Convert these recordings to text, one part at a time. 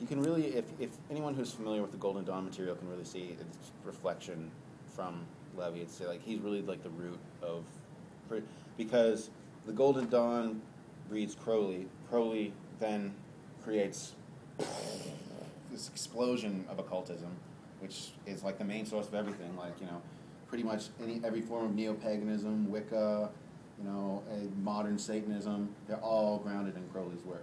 You can really, if anyone who's familiar with the Golden Dawn material can really see its reflection from Levi, it's like he's really like the root of, because the Golden Dawn breeds Crowley. Crowley then creates this explosion of occultism, which is like the main source of everything. Like, you know, pretty much every form of neo-paganism, Wicca, you know, modern Satanism, they're all grounded in Crowley's work.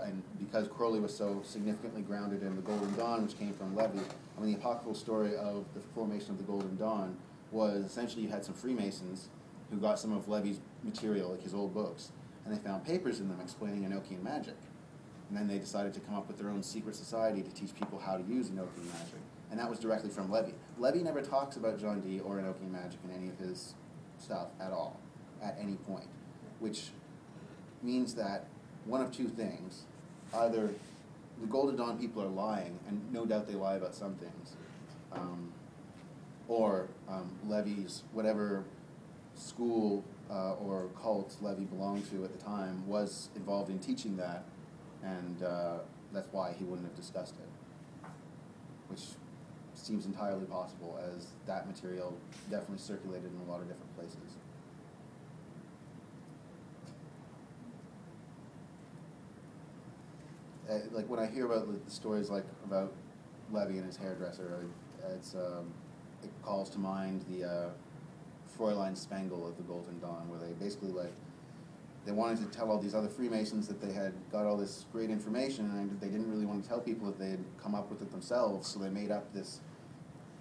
And because Crowley was so significantly grounded in the Golden Dawn, which came from Levi, I mean, the apocryphal story of the formation of the Golden Dawn was essentially you had some Freemasons who got some of Levi's material, like his old books, and they found papers in them explaining Enochian magic. And then they decided to come up with their own secret society to teach people how to use Enochian magic. And that was directly from Levi. Levi never talks about John Dee or Enochian magic in any of his stuff at all, at any point, which means that one of two things: either the Golden Dawn people are lying, and no doubt they lie about some things, or Levi's, whatever school or cult Levi belonged to at the time, was involved in teaching that, and that's why he wouldn't have discussed it, which seems entirely possible, as that material definitely circulated in a lot of different places. Like when I hear about the stories like about Levi and his hairdresser, it calls to mind the Fräulein Spangle of the Golden Dawn, where they basically they wanted to tell all these other Freemasons that they had got all this great information, and they didn't really want to tell people that they had come up with it themselves, so they made up this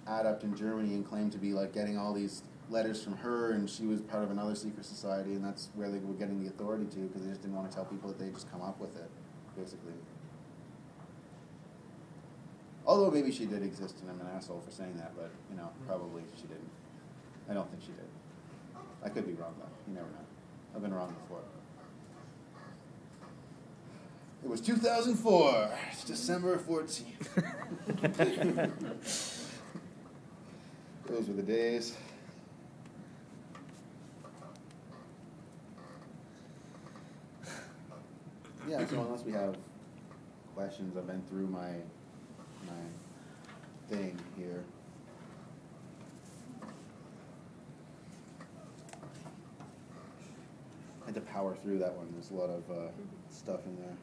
adept in Germany and claimed to be like getting all these letters from her, and she was part of another secret society, and that's where they were getting the authority to, because they just didn't want to tell people that they just come up with it, basically. Although maybe she did exist, and I'm an asshole for saying that, but, you know, probably she didn't. I don't think she did. I could be wrong, though. You never know. I've been wrong before. It was 2004. It's December 14th. Those were the days. Yeah, so unless we have questions, I've been through my thing here. I had to power through that one. There's a lot of stuff in there.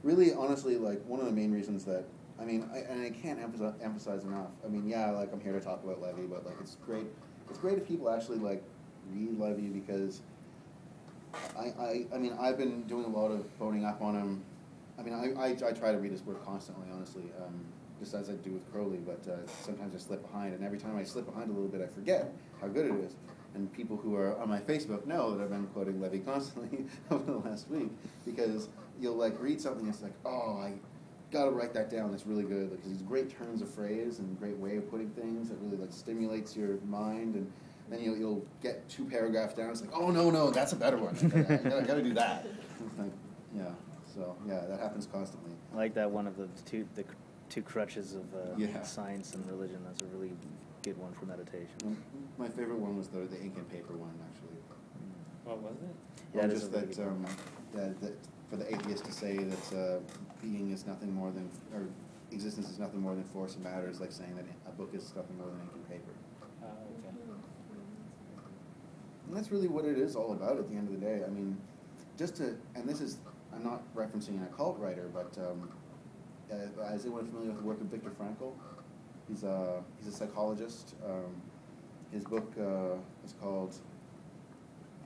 Really, honestly, like, one of the main reasons that, I mean, I can't emphasize enough. I mean, yeah, like, I'm here to talk about Levi, but, like, it's great if people actually, like, read Levi, because I mean, I've been doing a lot of boning up on him. I mean, I try to read his work constantly, honestly, just as I do with Crowley, but sometimes I slip behind, and every time I slip behind a little bit, I forget how good it is. And people who are on my Facebook know that I've been quoting Levi constantly over the last week, because you'll like read something and it's like, oh, I gotta write that down, it's really good, because these great turns of phrase and great way of putting things that really like stimulates your mind, and then you'll get 2 paragraphs down, it's like, oh no, that's a better one, I gotta do that. It's like, yeah, so yeah, that happens constantly. I like that one of the two crutches of science and religion. That's a really good one for meditation. My favorite one was the ink and paper one, actually. What was it? Yeah, just that, that for the atheist to say that being is nothing more than, or existence is nothing more than force and matter, is like saying that a book is nothing more than ink and paper. Okay. And that's really what it is all about at the end of the day. I mean, and this is, I'm not referencing an occult writer, but is anyone familiar with the work of Viktor Frankl? He's a psychologist. His book is called,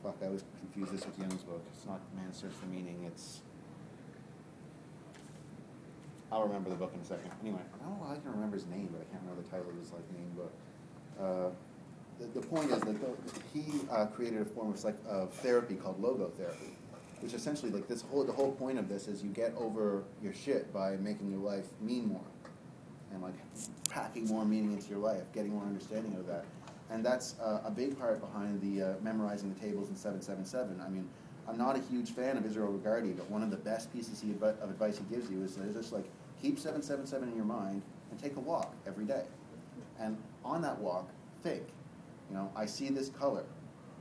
fuck, I always confuse this with Jung's book. It's not Man's Search for Meaning, it's, I'll remember the book in a second. Anyway, I don't know why I can remember his name, but I can't remember the title of his main book. The point is that he created a form of therapy called logotherapy, which essentially, like, the whole point of this is you get over your shit by making your life mean more, and like packing more meaning into your life, getting more understanding of that. And that's a big part behind the memorizing the tables in 777. I mean, I'm not a huge fan of Israel Regardie, but one of the best pieces of advice he gives you is just like, keep 777 in your mind and take a walk every day. And on that walk, think, you know, I see this color.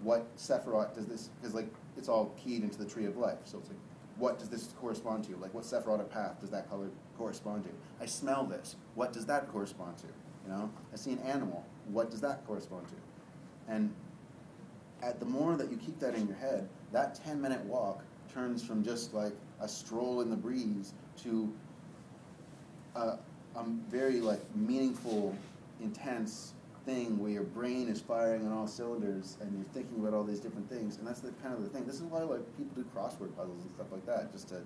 What Sephiroth does this? Because like, it's all keyed into the tree of life. So it's like, what does this correspond to? Like, what Sephirotic path does that color correspond to? I smell this. What does that correspond to? You know, I see an animal. What does that correspond to? And the more that you keep that in your head, that 10-minute walk turns from just like a stroll in the breeze to a very like meaningful, intense thing where your brain is firing on all cylinders and you're thinking about all these different things. And that's the kind of the thing. This is why like people do crossword puzzles and stuff like that, just to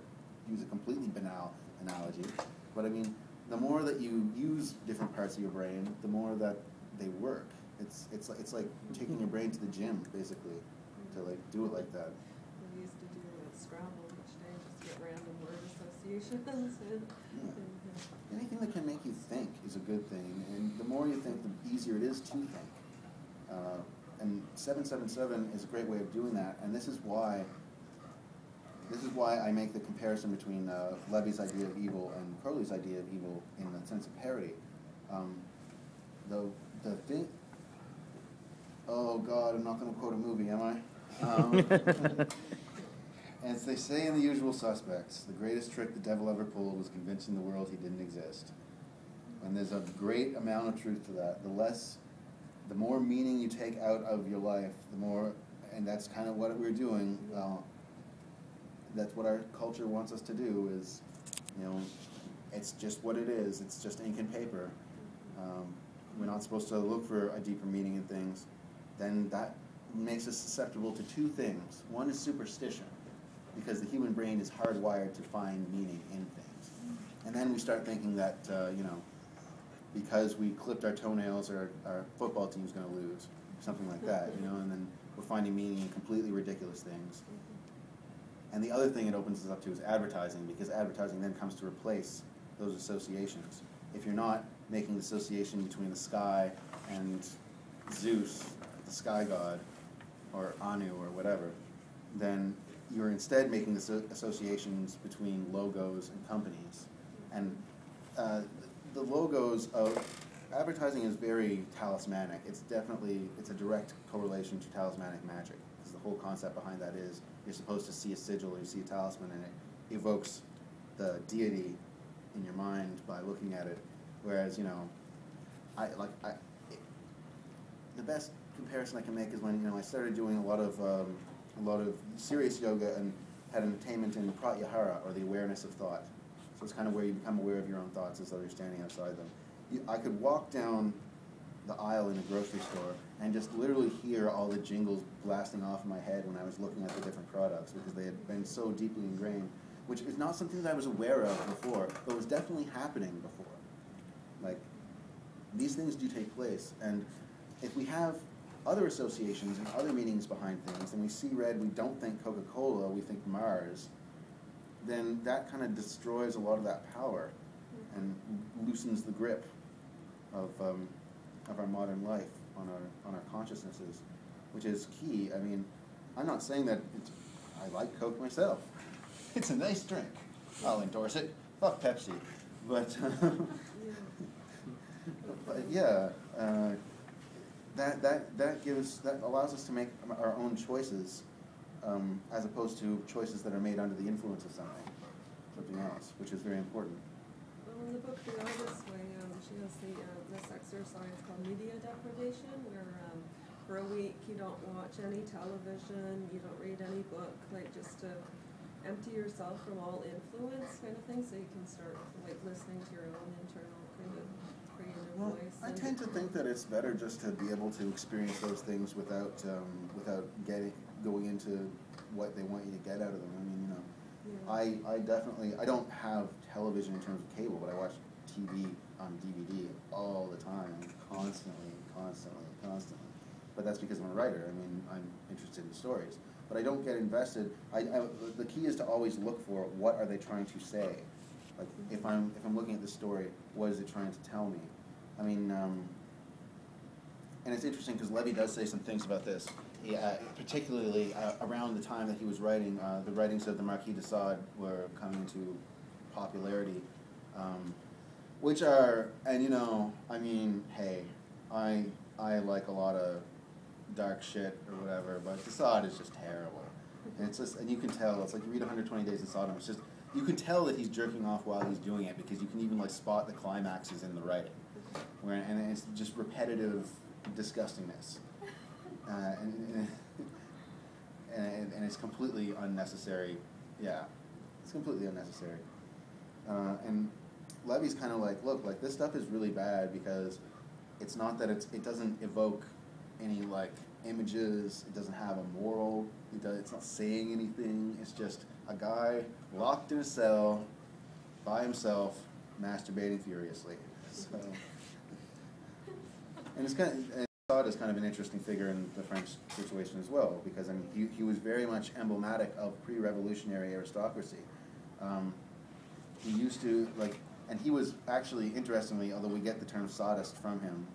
use a completely banal analogy. But I mean, the more that you use different parts of your brain, the more that they work. It's like taking your brain to the gym, basically, to like do it like that. We used to do a Scrabble each day just to get random word associations. Anything that can make you think is a good thing, and the more you think, the easier it is to think. And 777 is a great way of doing that, and this is why I make the comparison between Levy's idea of evil and Crowley's idea of evil in the sense of parody. The thing. Oh God, I'm not going to quote a movie, am I? As they say in The Usual Suspects, the greatest trick the devil ever pulled was convincing the world he didn't exist. And there's a great amount of truth to that. The more meaning you take out of your life, the more, and that's kind of what we're doing. That's what our culture wants us to do. Is, you know, it's just what it is. It's just ink and paper. We're not supposed to look for a deeper meaning in things. Then that makes us susceptible to two things. One is superstition, because the human brain is hardwired to find meaning in things. And then we start thinking that, you know, because we clipped our toenails, our football team's going to lose, something like that, you know, and then we're finding meaning in completely ridiculous things. And the other thing it opens us up to is advertising, because advertising then comes to replace those associations. If you're not making the association between the sky and Zeus, the sky god, or Anu, or whatever, then you're instead making the associations between logos and companies. And the logos of advertising is very talismanic. It's a direct correlation to talismanic magic, because the whole concept behind that is you're supposed to see a sigil or you see a talisman and it evokes the deity in your mind by looking at it. Whereas, you know, the best comparison I can make is when, you know, I started doing a lot of serious yoga and had an attainment in pratyahara, or the awareness of thought. So it's kind of where you become aware of your own thoughts as though you're standing outside them. I could walk down the aisle in a grocery store and just literally hear all the jingles blasting off in my head when I was looking at the different products, because they had been so deeply ingrained, which is not something that I was aware of before, but was definitely happening before. Like, these things do take place, and if we have other associations and other meanings behind things, and we see red, we don't think Coca-Cola, we think Mars, then that kind of destroys a lot of that power and loosens the grip of our modern life on our consciousnesses, which is key. I mean, I'm not saying that I like Coke myself. It's a nice drink. I'll endorse it. Fuck Pepsi. But, but yeah, that allows us to make our own choices, as opposed to choices that are made under the influence of something else, which is very important. Well, in the book The Artist's Way, she has this exercise called media deprivation, where for a week you don't watch any television, you don't read any book, like just to empty yourself from all influence kind of thing, so you can start like listening to your own internal kind of creative voice. I tend to think that it's better just to be able to experience those things without going into what they want you to get out of them. I mean, you know, yeah. I don't have television in terms of cable, but I watch TV on DVD all the time, constantly. But that's because I'm a writer. I mean, I'm interested in stories. But I don't get invested. The key is to always look for what are they trying to say. Like, if I'm looking at the story, what is it trying to tell me? I mean, and it's interesting because Levy does say some things about this. Particularly around the time that he was writing, the writings of the Marquis de Sade were coming into popularity, which are, and you know, I mean, hey, I like a lot of dark shit or whatever, but de Sade is just terrible. And it's just, and you can tell, it's like you read 120 Days in Sodom, it's just, you can tell that he's jerking off while he's doing it because you can even like spot the climaxes in the writing. And it's just repetitive disgustingness. And it's completely unnecessary. Yeah, it's completely unnecessary. And Levy's kind of like, look, like this stuff is really bad because it's not that it doesn't evoke any like images, it doesn't have a moral, it's not saying anything, it's just a guy locked in a cell by himself masturbating furiously. So, and it's kind of, and Sade is kind of an interesting figure in the French situation as well, because I mean he was very much emblematic of pre-revolutionary aristocracy. He used to like, and he was actually, interestingly, although we get the term sadist from him,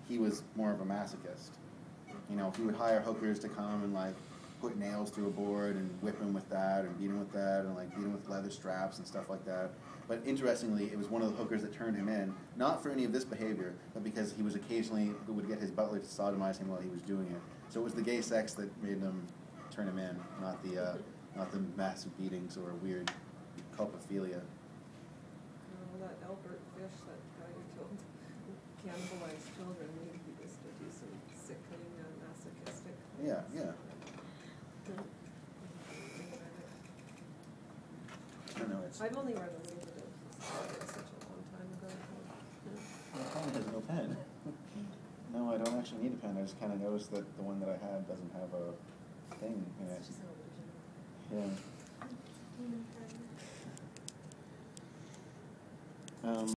he was more of a masochist. You know, he would hire hookers to come and like put nails through a board and whip him with that, and beat him with that, and like beat him with leather straps and stuff like that. But interestingly, it was one of the hookers that turned him in, not for any of this behavior, but because he was occasionally would get his butler to sodomize him while he was doing it. So it was the gay sex that made them turn him in, not the massive beatings or weird culpophilia. That Albert Fish, that guy who killed, cannibalized children, he used to do some sickling, masochistic things. Yeah, yeah. I know it's. I've only read a little bit of his stuff, it's such a long time ago. My phone has no pen. No, I don't actually need a pen. I just kind of noticed that the one that I had doesn't have a thing in it. It's just an illusion. Yeah.